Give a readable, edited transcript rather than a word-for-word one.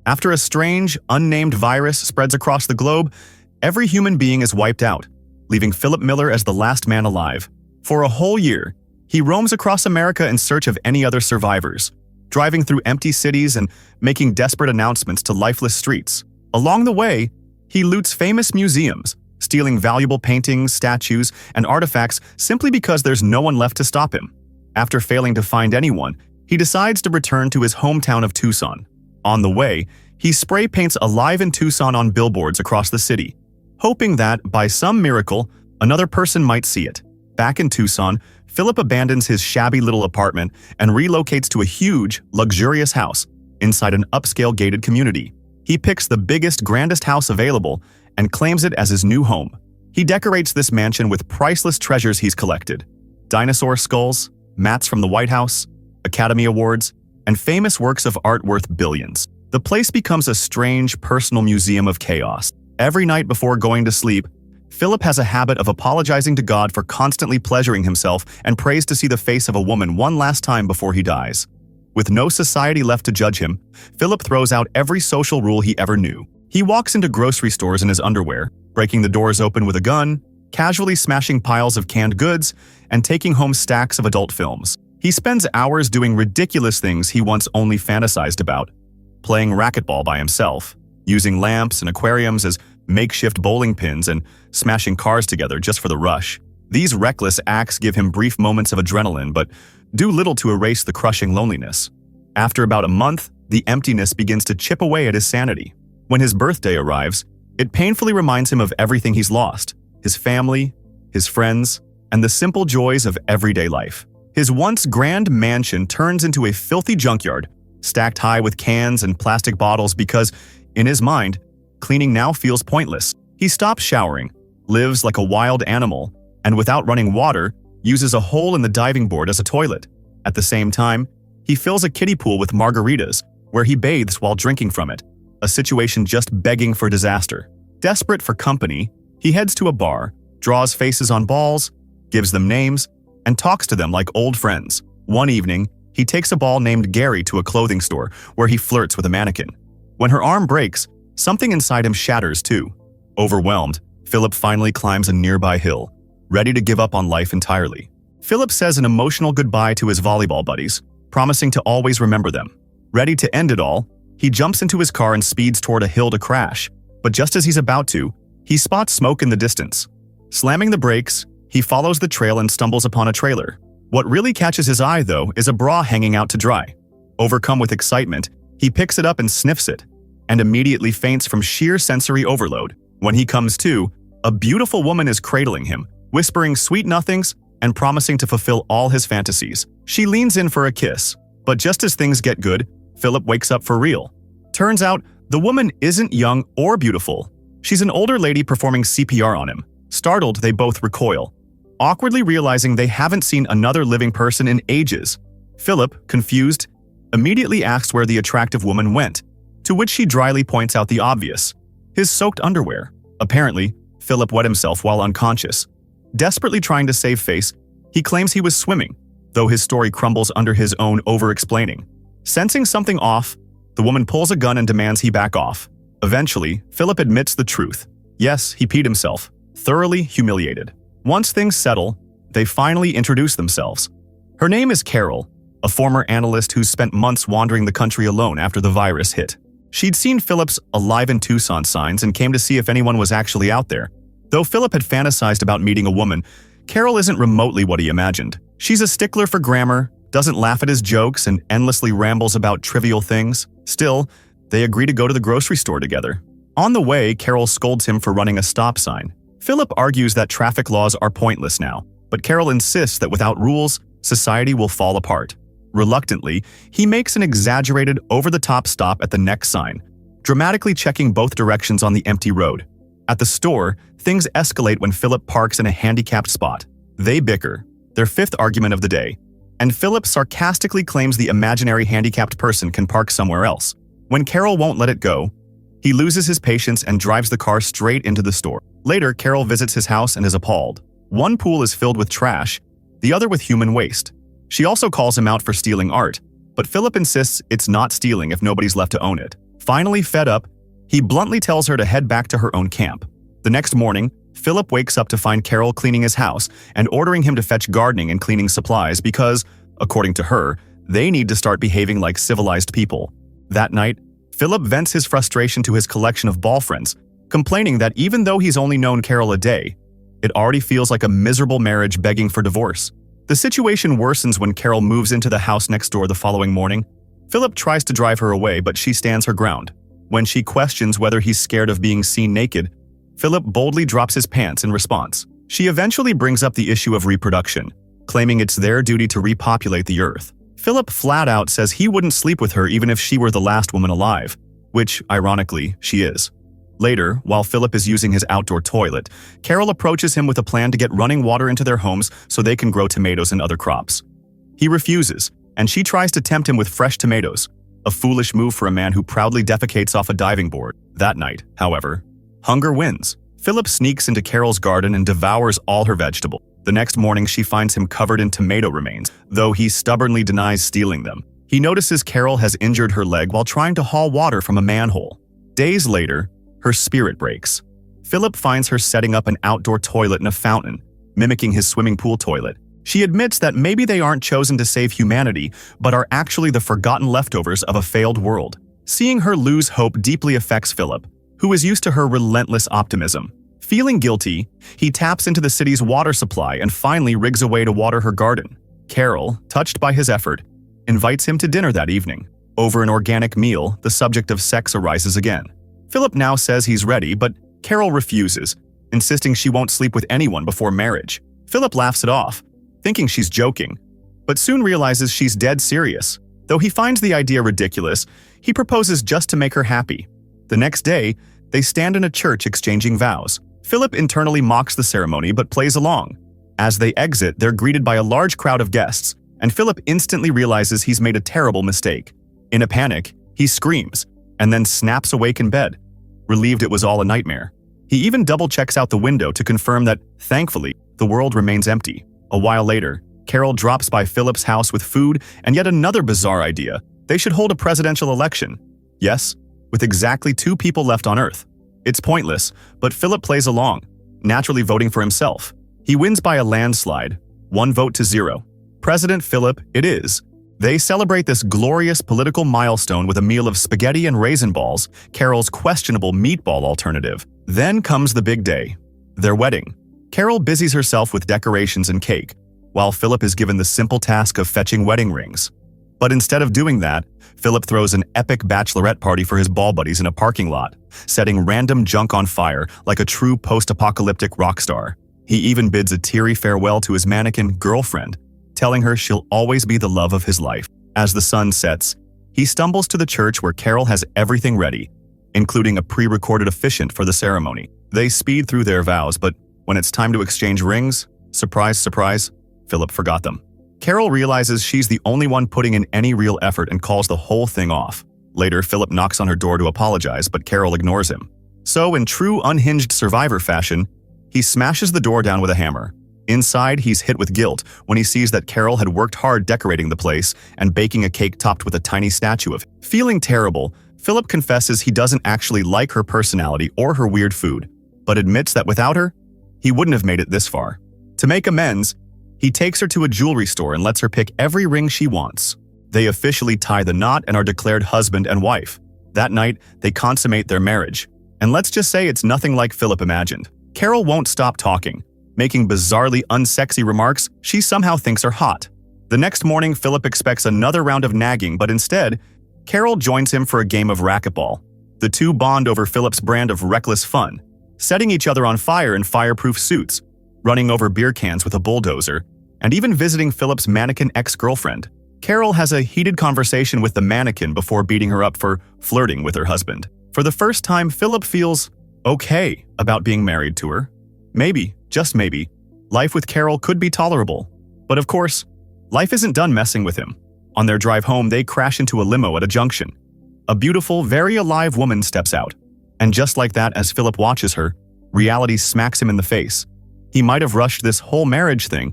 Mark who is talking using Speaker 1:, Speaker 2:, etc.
Speaker 1: After a strange, unnamed virus spreads across the globe, every human being is wiped out, leaving Philip Miller as the last man alive. For a whole year, he roams across America in search of any other survivors, driving through empty cities and making desperate announcements to lifeless streets. Along the way, he loots famous museums, stealing valuable paintings, statues, and artifacts simply because there's no one left to stop him. After failing to find anyone, he decides to return to his hometown of Tucson. On the way, he spray paints "Alive in Tucson" on billboards across the city, hoping that, by some miracle, another person might see it. Back in Tucson, Philip abandons his shabby little apartment and relocates to a huge, luxurious house inside an upscale gated community. He picks the biggest, grandest house available and claims it as his new home. He decorates this mansion with priceless treasures he's collected: dinosaur skulls, mats from the White House, Academy Awards, and famous works of art worth billions. The place becomes a strange, personal museum of chaos. Every night before going to sleep, Philip has a habit of apologizing to God for constantly pleasuring himself and prays to see the face of a woman one last time before he dies. With no society left to judge him, Philip throws out every social rule he ever knew. He walks into grocery stores in his underwear, breaking the doors open with a gun, casually smashing piles of canned goods, and taking home stacks of adult films. He spends hours doing ridiculous things he once only fantasized about: playing racquetball by himself, using lamps and aquariums as makeshift bowling pins, and smashing cars together just for the rush. These reckless acts give him brief moments of adrenaline, but do little to erase the crushing loneliness. After about a month, the emptiness begins to chip away at his sanity. When his birthday arrives, it painfully reminds him of everything he's lost: his family, his friends, and the simple joys of everyday life. His once grand mansion turns into a filthy junkyard, stacked high with cans and plastic bottles because, in his mind, cleaning now feels pointless. He stops showering, lives like a wild animal, and without running water, uses a hole in the diving board as a toilet. At the same time, he fills a kiddie pool with margaritas, where he bathes while drinking from it, a situation just begging for disaster. Desperate for company, he heads to a bar, draws faces on balls, gives them names, and talks to them like old friends. One evening, he takes a ball named Gary to a clothing store, where he flirts with a mannequin. When her arm breaks, something inside him shatters too. Overwhelmed, Philip finally climbs a nearby hill, ready to give up on life entirely. Philip says an emotional goodbye to his volleyball buddies, promising to always remember them. Ready to end it all, he jumps into his car and speeds toward a hill to crash. But just as he's about to, he spots smoke in the distance. Slamming the brakes, he follows the trail and stumbles upon a trailer. What really catches his eye, though, is a bra hanging out to dry. Overcome with excitement, he picks it up and sniffs it, and immediately faints from sheer sensory overload. When he comes to, a beautiful woman is cradling him, whispering sweet nothings and promising to fulfill all his fantasies. She leans in for a kiss, but just as things get good, Philip wakes up for real. Turns out, the woman isn't young or beautiful. She's an older lady performing CPR on him. Startled, they both recoil, awkwardly realizing they haven't seen another living person in ages. Philip, confused, immediately asks where the attractive woman went, to which she dryly points out the obvious: his soaked underwear. Apparently, Philip wet himself while unconscious. Desperately trying to save face, he claims he was swimming, though his story crumbles under his own over-explaining. Sensing something off, the woman pulls a gun and demands he back off. Eventually, Philip admits the truth. Yes, he peed himself, thoroughly humiliated. Once things settle, they finally introduce themselves. Her name is Carol, a former analyst who's spent months wandering the country alone after the virus hit. She'd seen Philip's "Alive in Tucson" signs and came to see if anyone was actually out there. Though Philip had fantasized about meeting a woman, Carol isn't remotely what he imagined. She's a stickler for grammar, doesn't laugh at his jokes, and endlessly rambles about trivial things. Still, they agree to go to the grocery store together. On the way, Carol scolds him for running a stop sign. Philip argues that traffic laws are pointless now, but Carol insists that without rules, society will fall apart. Reluctantly, he makes an exaggerated, over-the-top stop at the next sign, dramatically checking both directions on the empty road. At the store, things escalate when Philip parks in a handicapped spot. They bicker, their fifth argument of the day, and Philip sarcastically claims the imaginary handicapped person can park somewhere else. When Carol won't let it go, he loses his patience and drives the car straight into the store. Later, Carol visits his house and is appalled. One pool is filled with trash, the other with human waste. She also calls him out for stealing art, but Philip insists it's not stealing if nobody's left to own it. Finally fed up, he bluntly tells her to head back to her own camp. The next morning, Philip wakes up to find Carol cleaning his house and ordering him to fetch gardening and cleaning supplies because, according to her, they need to start behaving like civilized people. That night, Philip vents his frustration to his collection of ball friends, complaining that even though he's only known Carol a day, it already feels like a miserable marriage begging for divorce. The situation worsens when Carol moves into the house next door the following morning. Philip tries to drive her away, but she stands her ground. When she questions whether he's scared of being seen naked, Philip boldly drops his pants in response. She eventually brings up the issue of reproduction, claiming it's their duty to repopulate the earth. Philip flat out says he wouldn't sleep with her even if she were the last woman alive, which, ironically, she is. Later, while Philip is using his outdoor toilet, Carol approaches him with a plan to get running water into their homes so they can grow tomatoes and other crops. He refuses, and she tries to tempt him with fresh tomatoes, a foolish move for a man who proudly defecates off a diving board. That night, however, hunger wins. Philip sneaks into Carol's garden and devours all her vegetables. The next morning, she finds him covered in tomato remains, though he stubbornly denies stealing them. He notices Carol has injured her leg while trying to haul water from a manhole. Days later, her spirit breaks. Philip finds her setting up an outdoor toilet in a fountain, mimicking his swimming pool toilet. She admits that maybe they aren't chosen to save humanity, but are actually the forgotten leftovers of a failed world. Seeing her lose hope deeply affects Philip, who is used to her relentless optimism. Feeling guilty, he taps into the city's water supply and finally rigs a way to water her garden. Carol, touched by his effort, invites him to dinner that evening. Over an organic meal, the subject of sex arises again. Philip now says he's ready, but Carol refuses, insisting she won't sleep with anyone before marriage. Philip laughs it off, thinking she's joking, but soon realizes she's dead serious. Though he finds the idea ridiculous, he proposes just to make her happy. The next day, they stand in a church exchanging vows. Philip internally mocks the ceremony but plays along. As they exit, they're greeted by a large crowd of guests, and Philip instantly realizes he's made a terrible mistake. In a panic, he screams, and then snaps awake in bed, relieved it was all a nightmare. He even double-checks out the window to confirm that, thankfully, the world remains empty. A while later, Carol drops by Philip's house with food and yet another bizarre idea. They should hold a presidential election. Yes, with exactly 2 people left on Earth. It's pointless, but Philip plays along, naturally voting for himself. He wins by a landslide, 1 vote to 0. President Philip it is. They celebrate this glorious political milestone with a meal of spaghetti and raisin balls, Carol's questionable meatball alternative. Then comes the big day, their wedding. Carol busies herself with decorations and cake, while Philip is given the simple task of fetching wedding rings. But instead of doing that, Philip throws an epic bachelorette party for his ball buddies in a parking lot, setting random junk on fire like a true post-apocalyptic rock star. He even bids a teary farewell to his mannequin girlfriend, telling her she'll always be the love of his life. As the sun sets, he stumbles to the church where Carol has everything ready, including a pre-recorded officiant for the ceremony. They speed through their vows, but when it's time to exchange rings, surprise, surprise, Philip forgot them. Carol realizes she's the only one putting in any real effort and calls the whole thing off. Later, Philip knocks on her door to apologize, but Carol ignores him. So, in true unhinged survivor fashion, he smashes the door down with a hammer. Inside, he's hit with guilt when he sees that Carol had worked hard decorating the place and baking a cake topped with a tiny statue of him. Feeling terrible, Philip confesses he doesn't actually like her personality or her weird food, but admits that without her, he wouldn't have made it this far. To make amends, he takes her to a jewelry store and lets her pick every ring she wants. They officially tie the knot and are declared husband and wife. That night, they consummate their marriage. And let's just say it's nothing like Philip imagined. Carol won't stop talking, making bizarrely unsexy remarks she somehow thinks are hot. The next morning, Philip expects another round of nagging, but instead, Carol joins him for a game of racquetball. The two bond over Philip's brand of reckless fun, setting each other on fire in fireproof suits, running over beer cans with a bulldozer, and even visiting Philip's mannequin ex-girlfriend. Carol has a heated conversation with the mannequin before beating her up for flirting with her husband. For the first time, Philip feels okay about being married to her. Maybe, just maybe, life with Carol could be tolerable. But of course, life isn't done messing with him. On their drive home, they crash into a limo at a junction. A beautiful, very alive woman steps out. And just like that, as Philip watches her, reality smacks him in the face. He might have rushed this whole marriage thing,